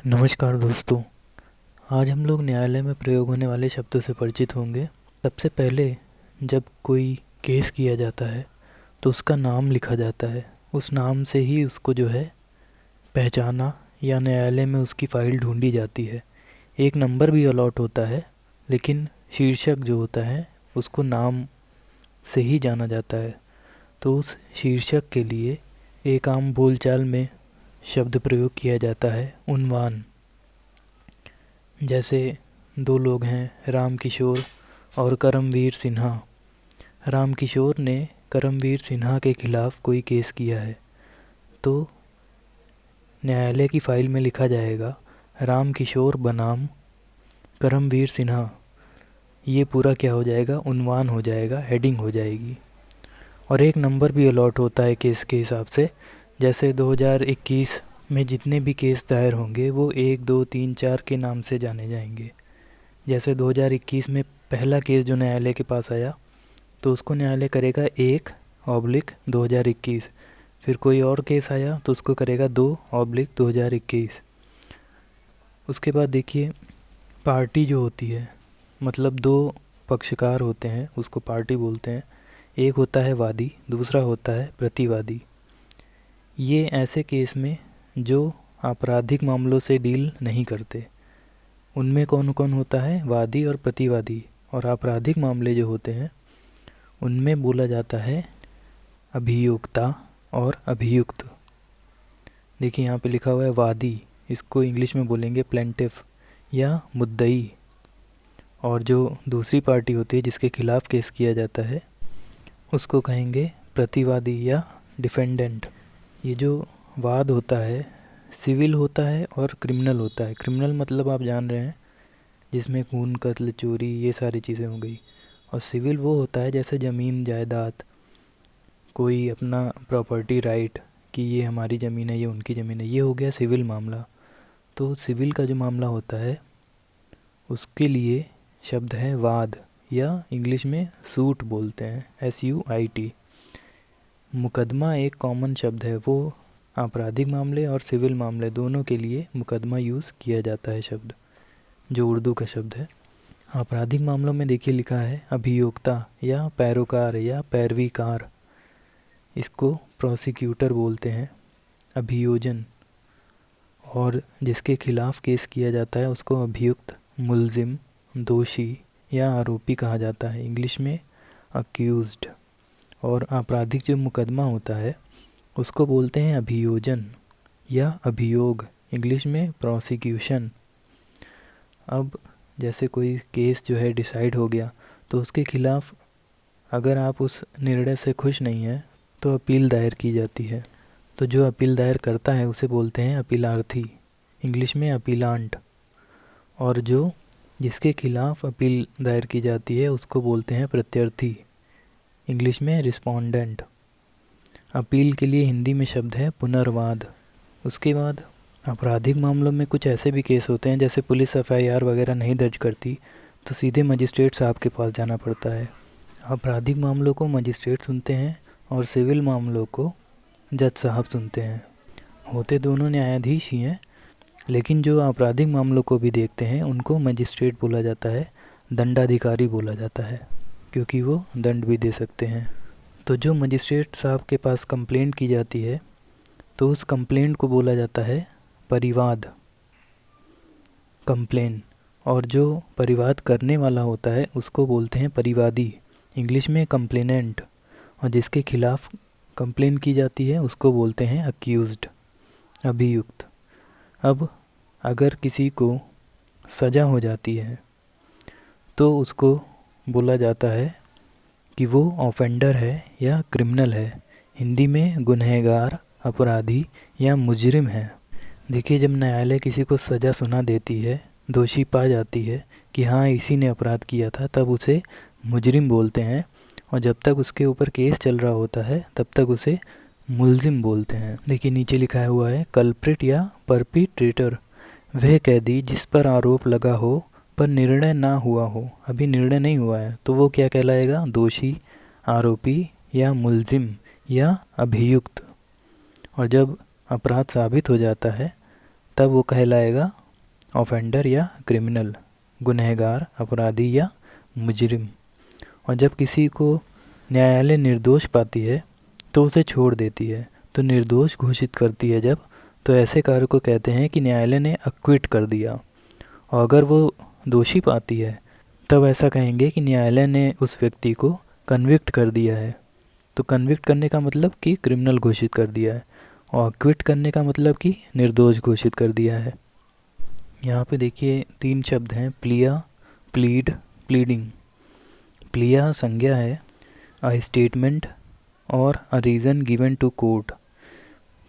नमस्कार दोस्तों। आज हम लोग न्यायालय में प्रयोग होने वाले शब्दों से परिचित होंगे। सबसे पहले जब कोई केस किया जाता है तो उसका नाम लिखा जाता है। उस नाम से ही उसको जो है पहचाना या न्यायालय में उसकी फ़ाइल ढूंढी जाती है। एक नंबर भी अलॉट होता है, लेकिन शीर्षक जो होता है उसको नाम से ही जाना जाता है। तो उस शीर्षक के लिए एक आम बोलचाल में शब्द प्रयोग किया जाता है उन्वान। जैसे दो लोग हैं, राम किशोर और करमवीर सिन्हा। राम किशोर ने करमवीर सिन्हा के खिलाफ़ कोई केस किया है, तो न्यायालय की फ़ाइल में लिखा जाएगा राम किशोर बनाम करमवीर सिन्हा। ये पूरा क्या हो जाएगा, उन्वान हो जाएगा, हेडिंग हो जाएगी। और एक नंबर भी अलॉट होता है केस के हिसाब से। जैसे 2021 में जितने भी केस दायर होंगे वो 1, 2, 3, 4 के नाम से जाने जाएंगे। जैसे 2021 में पहला केस जो न्यायालय के पास आया तो उसको न्यायालय करेगा 1/2021। फिर कोई और केस आया तो उसको करेगा 2/2021। उसके बाद देखिए, पार्टी जो होती है, मतलब दो पक्षकार होते हैं, उसको पार्टी बोलते हैं। एक होता है वादी, दूसरा होता है प्रतिवादी। ये ऐसे केस में जो आपराधिक मामलों से डील नहीं करते, उनमें कौन कौन होता है, वादी और प्रतिवादी। और आपराधिक मामले जो होते हैं उनमें बोला जाता है अभियोक्ता और अभियुक्त। देखिए यहाँ पे लिखा हुआ है वादी, इसको इंग्लिश में बोलेंगे प्लेंटिफ या मुद्दई। और जो दूसरी पार्टी होती है जिसके खिलाफ़ केस किया जाता है उसको कहेंगे प्रतिवादी या डिफेंडेंट। ये जो वाद होता है सिविल होता है और क्रिमिनल होता है। क्रिमिनल मतलब आप जान रहे हैं, जिसमें खून, कत्ल, चोरी, ये सारी चीज़ें हो गई। और सिविल वो होता है जैसे ज़मीन जायदाद, कोई अपना प्रॉपर्टी राइट कि ये हमारी ज़मीन है, ये उनकी ज़मीन है, ये हो गया सिविल मामला। तो सिविल का जो मामला होता है उसके लिए शब्द है वाद, या इंग्लिश में सूट बोलते हैं, SUIT। मुकदमा एक कॉमन शब्द है, वो आपराधिक मामले और सिविल मामले दोनों के लिए मुकदमा यूज़ किया जाता है शब्द, जो उर्दू का शब्द है। आपराधिक मामलों में देखिए लिखा है अभियोक्ता या पैरोकार या पैरवीकार, इसको प्रोसिक्यूटर बोलते हैं। अभियोजन, और जिसके खिलाफ़ केस किया जाता है उसको अभियुक्त, मुल्जिम, दोषी या आरोपी कहा जाता है, इंग्लिश में अक्यूज्ड। और आपराधिक जो मुकदमा होता है उसको बोलते हैं अभियोजन या अभियोग, इंग्लिश में प्रोसिक्यूशन। अब जैसे कोई केस जो है डिसाइड हो गया तो उसके खिलाफ़ अगर आप उस निर्णय से खुश नहीं हैं तो अपील दायर की जाती है। तो जो अपील दायर करता है उसे बोलते हैं अपीलार्थी, इंग्लिश में अपीलांट। और जो जिसके खिलाफ़ अपील दायर की जाती है उसको बोलते हैं प्रत्यर्थी, इंग्लिश में रिस्पोंडेंट। अपील के लिए हिंदी में शब्द है पुनर्वाद। उसके बाद आपराधिक मामलों में कुछ ऐसे भी केस होते हैं जैसे पुलिस FIR वगैरह नहीं दर्ज करती तो सीधे मजिस्ट्रेट साहब के पास जाना पड़ता है। आपराधिक मामलों को मजिस्ट्रेट सुनते हैं और सिविल मामलों को जज साहब सुनते हैं। होते दोनों न्यायाधीश ही हैं, लेकिन जो आपराधिक मामलों को भी देखते हैं उनको मजिस्ट्रेट बोला जाता है, दंडाधिकारी बोला जाता है, क्योंकि वो दंड भी दे सकते हैं। तो जो मजिस्ट्रेट साहब के पास कंप्लेंट की जाती है तो उस कंप्लेंट को बोला जाता है परिवाद, कंप्लेन। और जो परिवाद करने वाला होता है उसको बोलते हैं परिवादी, इंग्लिश में कंप्लेनेंट। और जिसके खिलाफ़ कंप्लेन की जाती है उसको बोलते हैं अक्यूज्ड, अभियुक्त। अब अगर किसी को सज़ा हो जाती है तो उसको बोला जाता है कि वो ऑफेंडर है या क्रिमिनल है, हिंदी में गुनहगार, अपराधी या मुजरिम है। देखिए, जब न्यायालय किसी को सज़ा सुना देती है, दोषी पा जाती है कि हाँ इसी ने अपराध किया था, तब उसे मुजरिम बोलते हैं। और जब तक उसके ऊपर केस चल रहा होता है तब तक उसे मुल्जिम बोलते हैं। देखिए नीचे लिखा हुआ है कल्प्रिट या परपिट्रेटर, वह कैदी जिस पर आरोप लगा हो पर निर्णय ना हुआ हो। अभी निर्णय नहीं हुआ है तो वो क्या कहलाएगा, दोषी, आरोपी या मुल्जिम या अभियुक्त। और जब अपराध साबित हो जाता है तब वो कहलाएगा ऑफेंडर या क्रिमिनल, गुनहगार, अपराधी या मुजरिम। और जब किसी को न्यायालय निर्दोष पाती है तो उसे छोड़ देती है, तो निर्दोष घोषित करती है जब, तो ऐसे कार्य को कहते हैं कि न्यायालय ने अक्विट कर दिया। और अगर वो दोषी पाती है तब ऐसा कहेंगे कि न्यायालय ने उस व्यक्ति को कन्विक्ट कर दिया है। तो कन्विक्ट करने का मतलब कि क्रिमिनल घोषित कर दिया है, और अक्विट करने का मतलब कि निर्दोष घोषित कर दिया है। यहाँ पे देखिए 3 शब्द हैं, प्लिया, प्लीड, प्लीडिंग। प्लिया संज्ञा है, अ स्टेटमेंट और a reason given to court.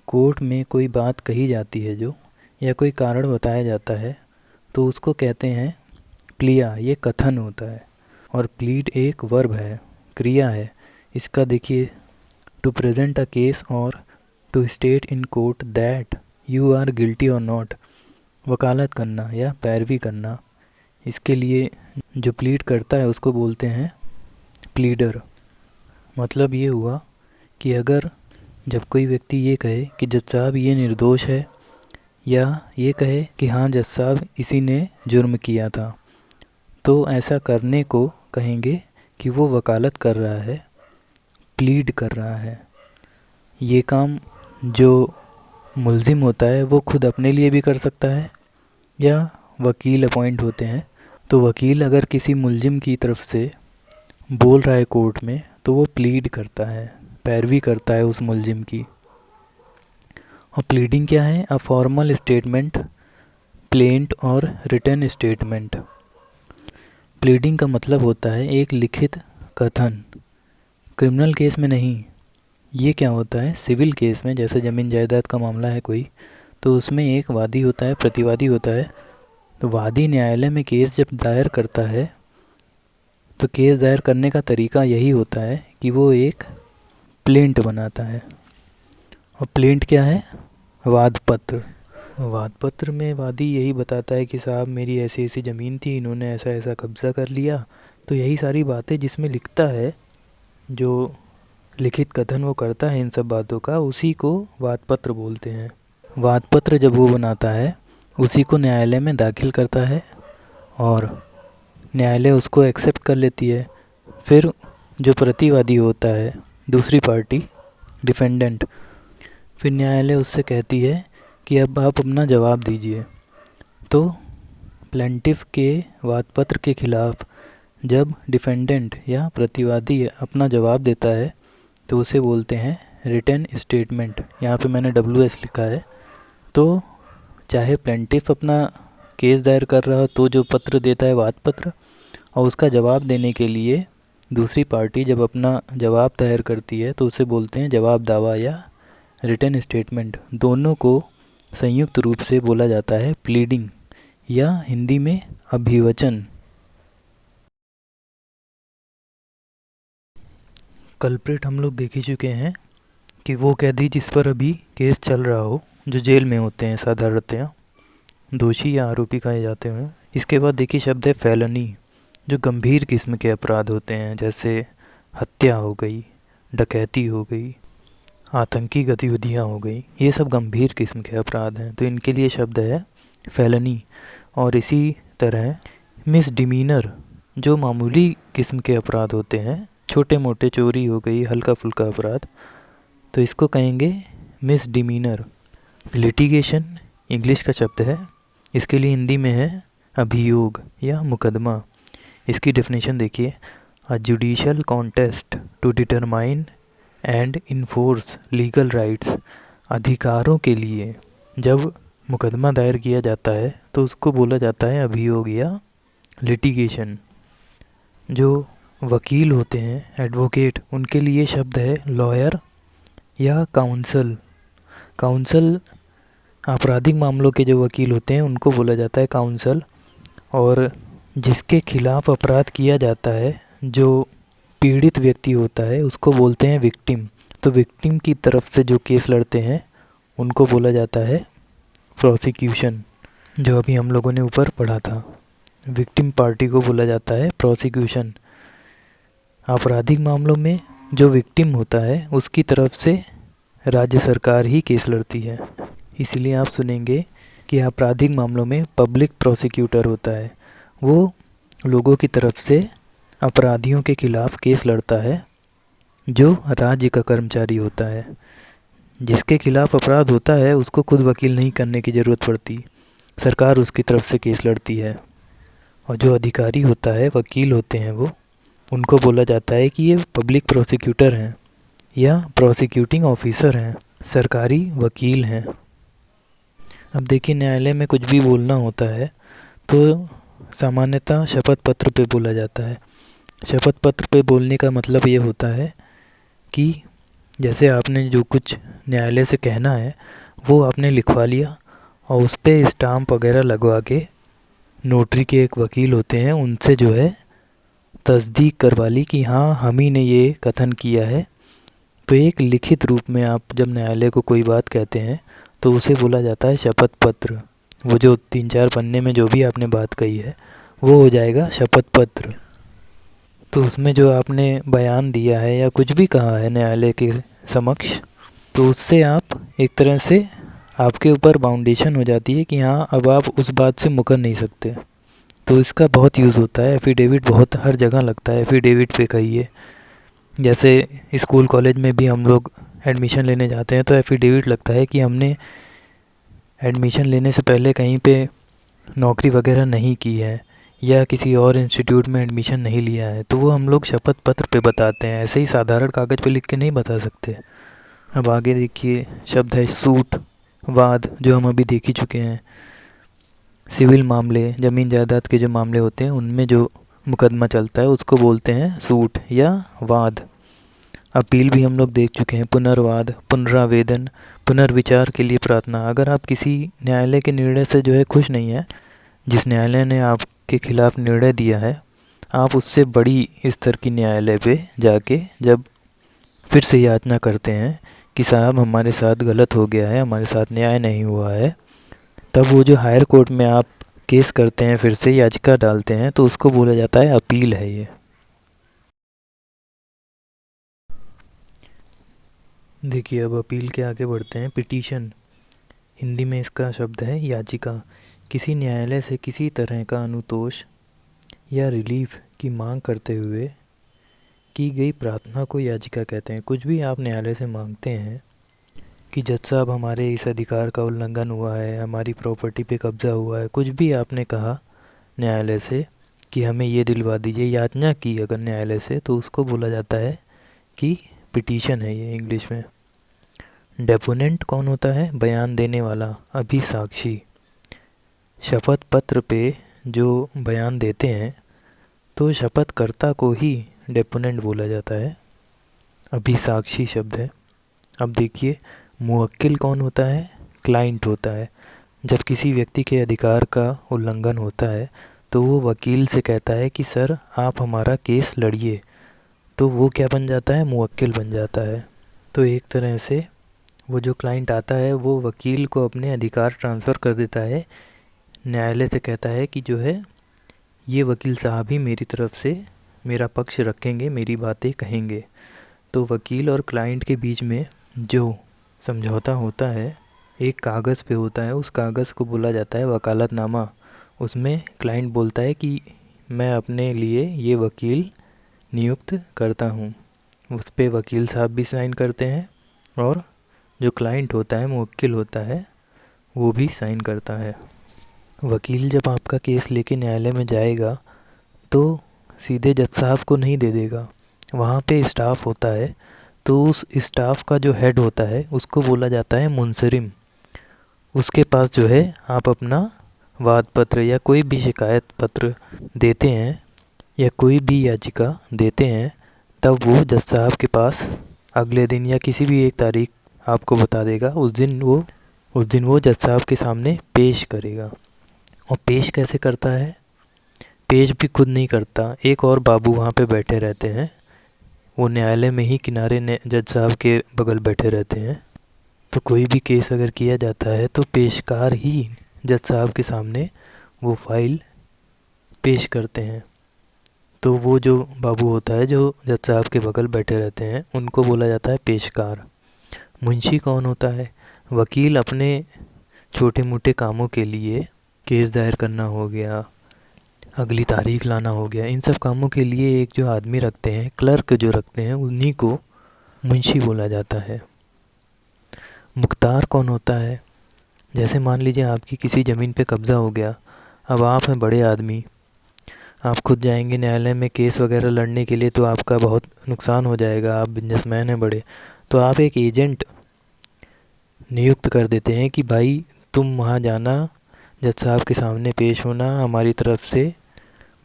Court में कोई बात कही जाती है जो, या कोई कारण बताया जाता है, तो उसको कहते हैं प्लिया, ये कथन होता है। और प्लीड एक वर्ब है, क्रिया है। इसका देखिए टू प्रेजेंट अ केस और to state in court that you are guilty और नॉट, वकालत करना या पैरवी करना। इसके लिए जो प्लीड करता है उसको बोलते हैं प्लीडर। मतलब ये हुआ कि अगर जब कोई व्यक्ति ये कहे कि जज साहब ये निर्दोष है, या ये कहे कि हाँ जज साहब इसी ने जुर्म किया था, तो ऐसा करने को कहेंगे कि वो वकालत कर रहा है, प्लीड कर रहा है। ये काम जो मुल्ज़िम होता है वो खुद अपने लिए भी कर सकता है, या वकील अपॉइंट होते हैं। तो वकील अगर किसी मुल्ज़िम की तरफ से बोल रहा है कोर्ट में, तो वो प्लीड करता है, पैरवी करता है उस मुल्ज़िम की। और प्लीडिंग क्या है? अ फॉर्मल स्टेटमेंट, प्लेंट और रिटन स्टेटमेंट। प्लीडिंग का मतलब होता है एक लिखित कथन, क्रिमिनल केस में नहीं। ये क्या होता है? सिविल केस में, जैसे ज़मीन जायदाद का मामला है कोई, तो उसमें एक वादी होता है, प्रतिवादी होता है। तो वादी न्यायालय में केस जब दायर करता है, तो केस दायर करने का तरीका यही होता है कि वो एक प्लेंट बनाता है। और प्लेंट क्या है? वादपत्र। वादपत्र में वादी यही बताता है कि साहब मेरी ऐसी ऐसी ज़मीन थी, इन्होंने ऐसा ऐसा कब्ज़ा कर लिया। तो यही सारी बातें जिसमें लिखता है, जो लिखित कथन वो करता है इन सब बातों का, उसी को वादपत्र बोलते हैं। वादपत्र जब वो बनाता है उसी को न्यायालय में दाखिल करता है, और न्यायालय उसको एक्सेप्ट कर लेती है। फिर जो प्रतिवादी होता है, दूसरी पार्टी, डिफेंडेंट, फिर न्यायालय उससे कहती है कि अब आप अपना जवाब दीजिए। तो प्लेंटिफ के वादपत्र के खिलाफ जब डिफेंडेंट या प्रतिवादी अपना जवाब देता है, तो उसे बोलते हैं रिटन स्टेटमेंट। यहाँ पे मैंने WS लिखा है। तो चाहे प्लेंटिफ अपना केस दायर कर रहा हो तो जो पत्र देता है वादपत्र, और उसका जवाब देने के लिए दूसरी पार्टी जब अपना जवाब दायर करती है तो उसे बोलते हैं जवाब दावा या रिटन स्टेटमेंट। दोनों को संयुक्त रूप से बोला जाता है प्लीडिंग, या हिंदी में अभिवचन। कल्प्रिट हम लोग देख ही चुके हैं कि वो कैदी जिस पर अभी केस चल रहा हो, जो जेल में होते हैं साधारणतया, दोषी या आरोपी कहे जाते हैं। इसके बाद देखिए शब्द है फैलनी, जो गंभीर किस्म के अपराध होते हैं, जैसे हत्या हो गई, डकैती हो गई, आतंकी गतिविधियाँ हो गई। ये सब गंभीर किस्म के अपराध हैं, तो इनके लिए शब्द है फैलनी। और इसी तरह मिसडिमीनर, जो मामूली किस्म के अपराध होते हैं, छोटे मोटे चोरी हो गई, हल्का फुल्का अपराध, तो इसको कहेंगे मिसडिमीनर। लिटिगेशन इंग्लिश का शब्द है, इसके लिए हिंदी में है अभियोग या मुकदमा। इसकी डेफिनेशन देखिए, a judicial contest to determine and enforce legal rights. अधिकारों के लिए जब मुकदमा दायर किया जाता है तो उसको बोला जाता है अभियोग या लिटिगेशन। जो वकील होते हैं, एडवोकेट, उनके लिए शब्द है लॉयर या काउंसल। काउंसल आपराधिक मामलों के जो वकील होते हैं उनको बोला जाता है काउंसल। और जिसके खिलाफ अपराध किया जाता है, जो पीड़ित व्यक्ति होता है, उसको बोलते हैं विक्टिम। तो विक्टिम की तरफ से जो केस लड़ते हैं उनको बोला जाता है प्रोसिक्यूशन, जो अभी हम लोगों ने ऊपर पढ़ा था। विक्टिम पार्टी को बोला जाता है प्रोसिक्यूशन। आपराधिक मामलों में जो विक्टिम होता है उसकी तरफ से राज्य सरकार ही केस लड़ती है। इसलिए आप सुनेंगे कि आपराधिक मामलों में पब्लिक प्रोसिक्यूटर होता है। वो लोगों की तरफ से अपराधियों के खिलाफ केस लड़ता है, जो राज्य का कर्मचारी होता है। जिसके खिलाफ अपराध होता है उसको खुद वकील नहीं करने की ज़रूरत पड़ती, सरकार उसकी तरफ से केस लड़ती है। और जो अधिकारी होता है, वकील होते हैं वो, उनको बोला जाता है कि ये पब्लिक प्रोसिक्यूटर हैं या प्रोसिक्यूटिंग ऑफिसर हैं, सरकारी वकील हैं। अब देखिए, न्यायालय में कुछ भी बोलना होता है तो सामान्यतः शपथ पत्र पे बोला जाता है। शपथ पत्र पे बोलने का मतलब ये होता है कि जैसे आपने जो कुछ न्यायालय से कहना है वो आपने लिखवा लिया और उस पर स्टाम्प वगैरह लगवा के नोटरी के एक वकील होते हैं, उनसे जो है तस्दीक करवा ली कि हाँ, हम ही ने ये कथन किया है। तो एक लिखित रूप में आप जब न्यायालय को कोई बात कहते हैं तो उसे बोला जाता है शपथ पत्र। वो जो 3-4 पन्ने में जो भी आपने बात कही है वो हो जाएगा शपथ पत्र। तो उसमें जो आपने बयान दिया है या कुछ भी कहा है न्यायालय के समक्ष, तो उससे आप एक तरह से आपके ऊपर बाउंडेशन हो जाती है कि हाँ, अब आप उस बात से मुकर नहीं सकते। तो इसका बहुत यूज़ होता है। एफिडेविट बहुत हर जगह लगता है, एफिडेविट पे कहिए। जैसे स्कूल कॉलेज में भी हम लोग एडमिशन लेने जाते हैं तो एफिडेविट लगता है कि हमने एडमिशन लेने से पहले कहीं पे नौकरी वगैरह नहीं की है या किसी और इंस्टीट्यूट में एडमिशन नहीं लिया है, तो वो हम लोग शपथ पत्र पे बताते हैं। ऐसे ही साधारण कागज़ पे लिख के नहीं बता सकते। अब आगे देखिए, शब्द है सूट, वाद, जो हम अभी देख ही चुके हैं। सिविल मामले, ज़मीन जायदाद के जो मामले होते हैं उनमें जो मुकदमा चलता है उसको बोलते हैं सूट या वाद। अपील भी हम लोग देख चुके हैं, पुनर्वाद, पुनरावेदन, पुनर्विचार के लिए प्रार्थना। अगर आप किसी न्यायालय के निर्णय से जो है खुश नहीं है, जिस न्यायालय ने आपके खिलाफ़ निर्णय दिया है, आप उससे बड़ी स्तर की न्यायालय पे जाके जब फिर से याचना करते हैं कि साहब हमारे साथ गलत हो गया है, हमारे साथ न्याय नहीं हुआ है, तब वो जो हायर कोर्ट में आप केस करते हैं, फिर से याचिका डालते हैं, तो उसको बोला जाता है अपील है ये। देखिए, अब अपील के आगे बढ़ते हैं। पिटीशन, हिंदी में इसका शब्द है याचिका। किसी न्यायालय से किसी तरह का अनुतोष या रिलीफ की मांग करते हुए की गई प्रार्थना को याचिका कहते हैं। कुछ भी आप न्यायालय से मांगते हैं कि जज साहब हमारे इस अधिकार का उल्लंघन हुआ है, हमारी प्रॉपर्टी पे कब्ज़ा हुआ है, कुछ भी आपने कहा न्यायालय से कि हमें ये दिलवा दीजिए, याचना की अगर न्यायालय से, तो उसको बोला जाता है कि पिटीशन है ये इंग्लिश में। डेपोनेंट कौन होता है? बयान देने वाला, अभिसाक्षी। शपथ पत्र पे जो बयान देते हैं तो शपथकर्ता को ही डेपोनेंट बोला जाता है, अभिसाक्षी शब्द है। अब देखिए, मुवक्किल कौन होता है? क्लाइंट होता है। जब किसी व्यक्ति के अधिकार का उल्लंघन होता है तो वो वकील से कहता है कि सर आप हमारा केस लड़िए, तो वो क्या बन जाता है? मुवक्किल बन जाता है। तो एक तरह से वो जो क्लाइंट आता है वो वकील को अपने अधिकार ट्रांसफ़र कर देता है, न्यायालय से कहता है कि जो है ये वकील साहब ही मेरी तरफ से मेरा पक्ष रखेंगे, मेरी बातें कहेंगे। तो वकील और क्लाइंट के बीच में जो समझौता होता है एक कागज़ पे होता है, उस कागज़ को बोला जाता है वकालतनामा। उसमें क्लाइंट बोलता है कि मैं अपने लिए ये वकील नियुक्त करता हूँ, उस पे वकील साहब भी साइन करते हैं और जो क्लाइंट होता है, मुवक्किल होता है, वो भी साइन करता है। वकील जब आपका केस लेके न्यायालय में जाएगा तो सीधे जज साहब को नहीं दे देगा, वहाँ पे स्टाफ होता है, तो उस स्टाफ का जो हेड होता है उसको बोला जाता है मुंसरिम। उसके पास जो है आप अपना वाद पत्र या कोई भी शिकायत पत्र देते हैं या कोई भी याचिका देते हैं, तब वो जज साहब के पास अगले दिन या किसी भी एक तारीख आपको बता देगा। उस दिन वो जज साहब के सामने पेश करेगा। और पेश कैसे करता है? पेश भी खुद नहीं करता, एक और बाबू वहाँ पे बैठे रहते हैं, वो न्यायालय में ही किनारे जज साहब के बगल बैठे रहते हैं। तो कोई भी केस अगर किया जाता है तो पेशकार ही जज साहब के सामने वो फाइल पेश करते हैं। तो वो जो बाबू होता है जो जज साहब के बगल बैठे रहते हैं, उनको बोला जाता है पेशकार। मुंशी कौन होता है? वकील अपने छोटे मोटे कामों के लिए केस दायर करना हो गया, अगली तारीख लाना हो गया, इन सब कामों के लिए एक जो आदमी रखते हैं, क्लर्क जो रखते हैं, उन्हीं को मुंशी बोला जाता है। मुख्तार कौन होता है? जैसे मान लीजिए आपकी किसी ज़मीन पे कब्ज़ा हो गया, अब आप हैं बड़े आदमी, आप खुद जाएंगे न्यायालय में केस वगैरह लड़ने के लिए, तो आपका बहुत नुकसान हो जाएगा, आप बिजनेसमैन हैं बड़े, तो आप एक एजेंट नियुक्त कर देते हैं कि भाई तुम वहाँ जाना, जज साहब के सामने पेश होना, हमारी तरफ से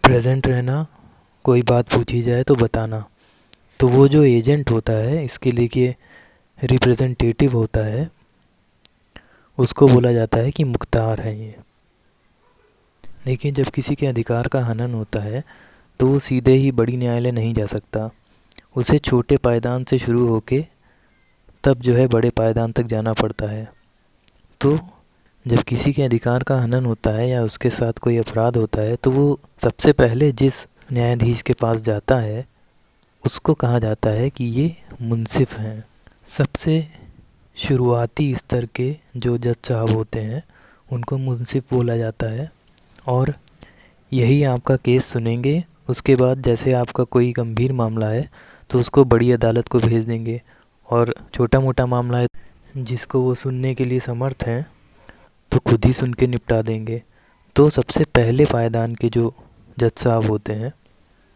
प्रेजेंट रहना, कोई बात पूछी जाए तो बताना। तो वो जो एजेंट होता है, इसके लिए रिप्रेजेंटेटिव होता है, उसको बोला जाता है कि मुख्तार है ये। देखिए, जब किसी के अधिकार का हनन होता है तो वो सीधे ही बड़ी न्यायालय नहीं जा सकता, उसे छोटे पायदान से शुरू होके तब जो है बड़े पायदान तक जाना पड़ता है। तो जब किसी के अधिकार का हनन होता है या उसके साथ कोई अपराध होता है, तो वो सबसे पहले जिस न्यायाधीश के पास जाता है उसको कहा जाता है कि ये मुंसिफ हैं। सबसे शुरुआती स्तर के जो जज साहब होते हैं उनको मुंसिफ बोला जाता है, और यही आपका केस सुनेंगे। उसके बाद जैसे आपका कोई गंभीर मामला है तो उसको बड़ी अदालत को भेज देंगे, और छोटा मोटा मामला है जिसको वो सुनने के लिए समर्थ हैं तो खुद ही सुन के निपटा देंगे। तो सबसे पहले पायदान के जो जज साहब होते हैं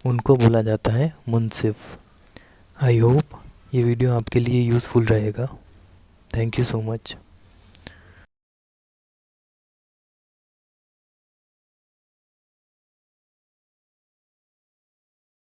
उनको बोला जाता है मुंसिफ। आई होप ये वीडियो आपके लिए यूज़फुल रहेगा। Thank you so much.